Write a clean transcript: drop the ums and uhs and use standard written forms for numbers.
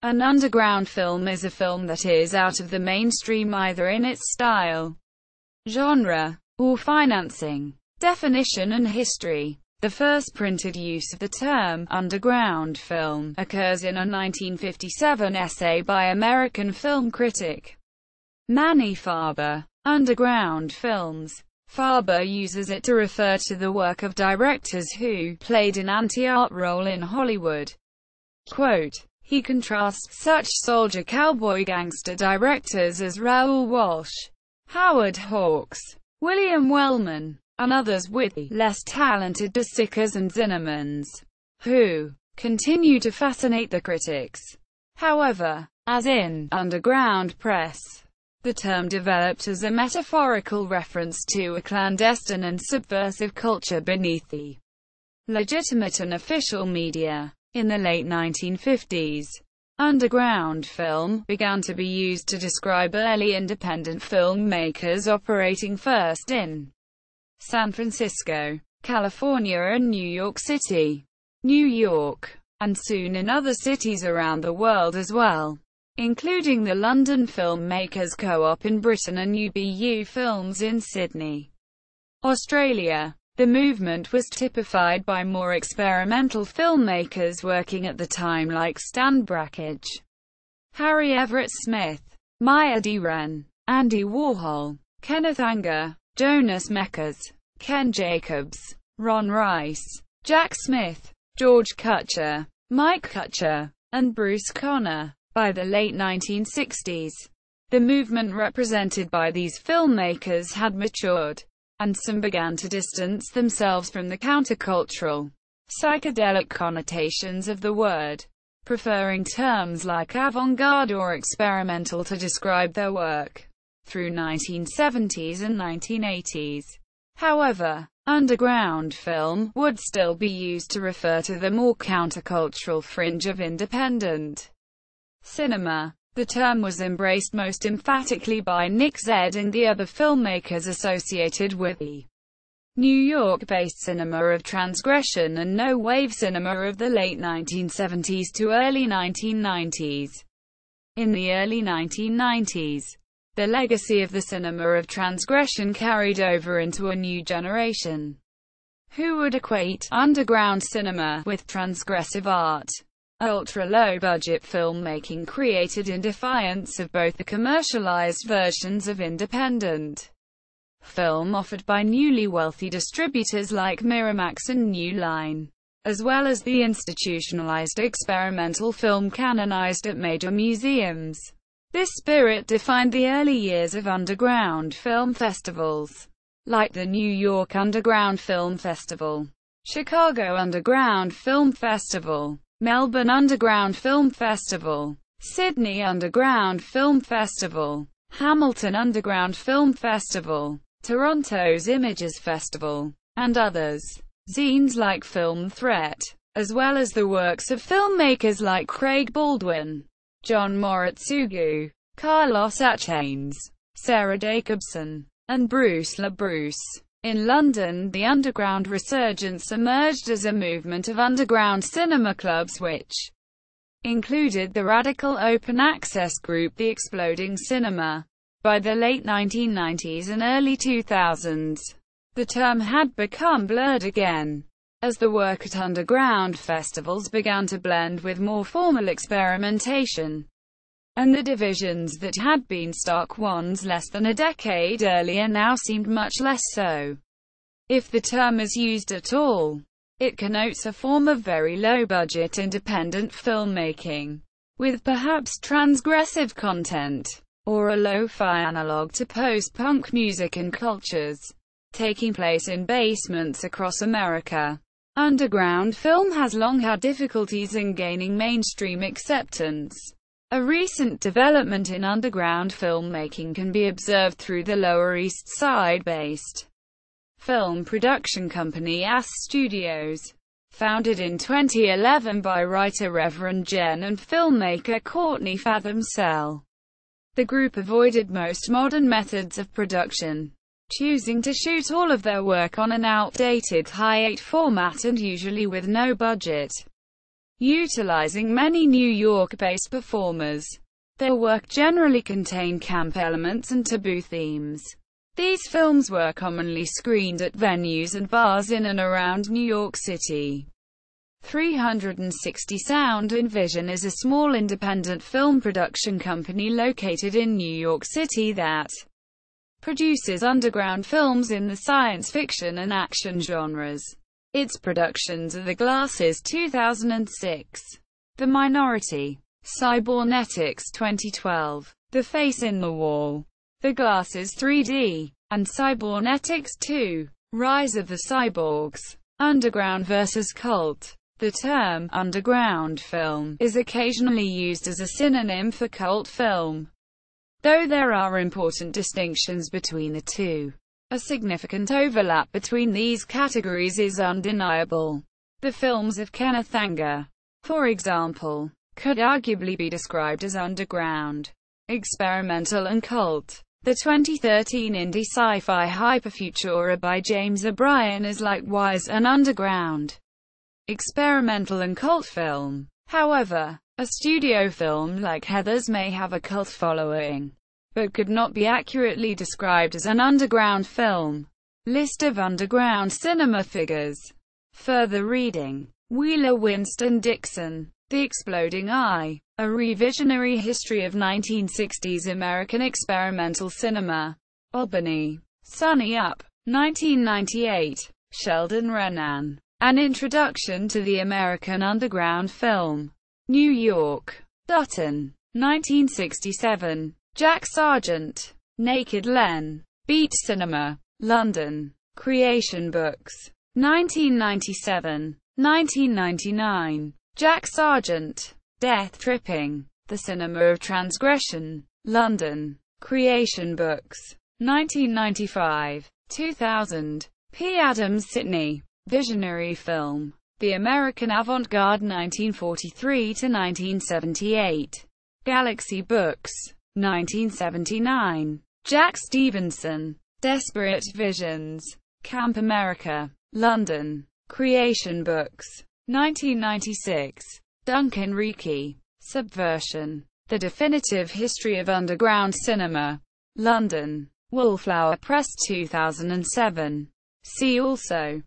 An underground film is a film that is out of the mainstream either in its style, genre, or financing. Definition and history. The first printed use of the term underground film occurs in a 1957 essay by American film critic Manny Farber. Underground films. Farber uses it to refer to the work of directors who played an anti-art role in Hollywood. Quote, he contrasts such soldier cowboy gangster directors as Raoul Walsh, Howard Hawks, William Wellman, and others with the less talented De Sickers and Zinnemans, who continue to fascinate the critics. However, as in underground press, the term developed as a metaphorical reference to a clandestine and subversive culture beneath the legitimate and official media. In the late 1950s, underground film began to be used to describe early independent filmmakers operating first in San Francisco, California and New York City, New York, and soon in other cities around the world as well, including the London Filmmakers Co-op in Britain and UBU Films in Sydney, Australia. The movement was typified by more experimental filmmakers working at the time like Stan Brakhage, Harry Everett Smith, Maya Deren, Andy Warhol, Kenneth Anger, Jonas Mekas, Ken Jacobs, Ron Rice, Jack Smith, George Kutcher, Mike Kutcher, and Bruce Conner. By the late 1960s, the movement represented by these filmmakers had matured, and some began to distance themselves from the countercultural, psychedelic connotations of the word, preferring terms like avant-garde or experimental to describe their work. Through 1970s and 1980s, however, underground film would still be used to refer to the more countercultural fringe of independent cinema. The term was embraced most emphatically by Nick Zedd and the other filmmakers associated with the New York-based cinema of transgression and no-wave cinema of the late 1970s to early 1990s. In the early 1990s, the legacy of the cinema of transgression carried over into a new generation, who would equate underground cinema with transgressive art. Ultra-low-budget filmmaking created in defiance of both the commercialized versions of independent film offered by newly wealthy distributors like Miramax and New Line, as well as the institutionalized experimental film canonized at major museums. This spirit defined the early years of underground film festivals, like the New York Underground Film Festival, Chicago Underground Film Festival, Melbourne Underground Film Festival, Sydney Underground Film Festival, Hamilton Underground Film Festival, Toronto's Images Festival, and others. Zines like Film Threat, as well as the works of filmmakers like Craig Baldwin, John Moritsugu, Carlos Achanes, Sarah Jacobson, and Bruce LaBruce. In London, the underground resurgence emerged as a movement of underground cinema clubs which included the radical open-access group The Exploding Cinema. By the late 1990s and early 2000s, the term had become blurred again, as the work at underground festivals began to blend with more formal experimentation, and the divisions that had been stark ones less than a decade earlier now seemed much less so. If the term is used at all, it connotes a form of very low-budget independent filmmaking, with perhaps transgressive content, or a lo-fi analog to post-punk music and cultures, taking place in basements across America. Underground film has long had difficulties in gaining mainstream acceptance. A recent development in underground filmmaking can be observed through the Lower East Side-based film production company AS Studios, founded in 2011 by writer Reverend Jen and filmmaker Courtney Fathom Sell. The group avoided most modern methods of production, choosing to shoot all of their work on an outdated high-8 format and usually with no budget. utilizing many New York-based performers. Their work generally contained camp elements and taboo themes. These films were commonly screened at venues and bars in and around New York City. 360 Sound and Vision is a small independent film production company located in New York City that produces underground films in the science fiction and action genres. Its productions are The Glasses 2006, The Minority, Cybernetics 2012, The Face in the Wall, The Glasses 3D, and Cybernetics 2, Rise of the Cyborgs. Underground versus cult. The term underground film is occasionally used as a synonym for cult film, though there are important distinctions between the two. A significant overlap between these categories is undeniable. The films of Kenneth Anger, for example, could arguably be described as underground, experimental and cult. The 2013 indie sci-fi Hyperfutura by James O'Brien is likewise an underground, experimental and cult film. However, a studio film like Heathers may have a cult following, but could not be accurately described as an underground film. List of underground cinema figures. Further reading. Wheeler Winston Dixon. The Exploding Eye. A Revisionary History of 1960s American Experimental Cinema. Albany. Sunny Up. 1998. Sheldon Renan. An Introduction to the American Underground Film. New York. Dutton. 1967. Jack Sargent. Naked Len. Beat Cinema. London. Creation Books. 1997. 1999. Jack Sargent. Death Tripping. The Cinema of Transgression. London. Creation Books. 1995. 2000. P. Adams Sitney. Visionary Film. The American Avant-Garde 1943–1978. Galaxy Books. 1979. Jack Stevenson. Desperate Visions. Camp America. London. Creation Books. 1996. Duncan Reiki. Subversion. The Definitive History of Underground Cinema. London. Wallflower Press 2007. See also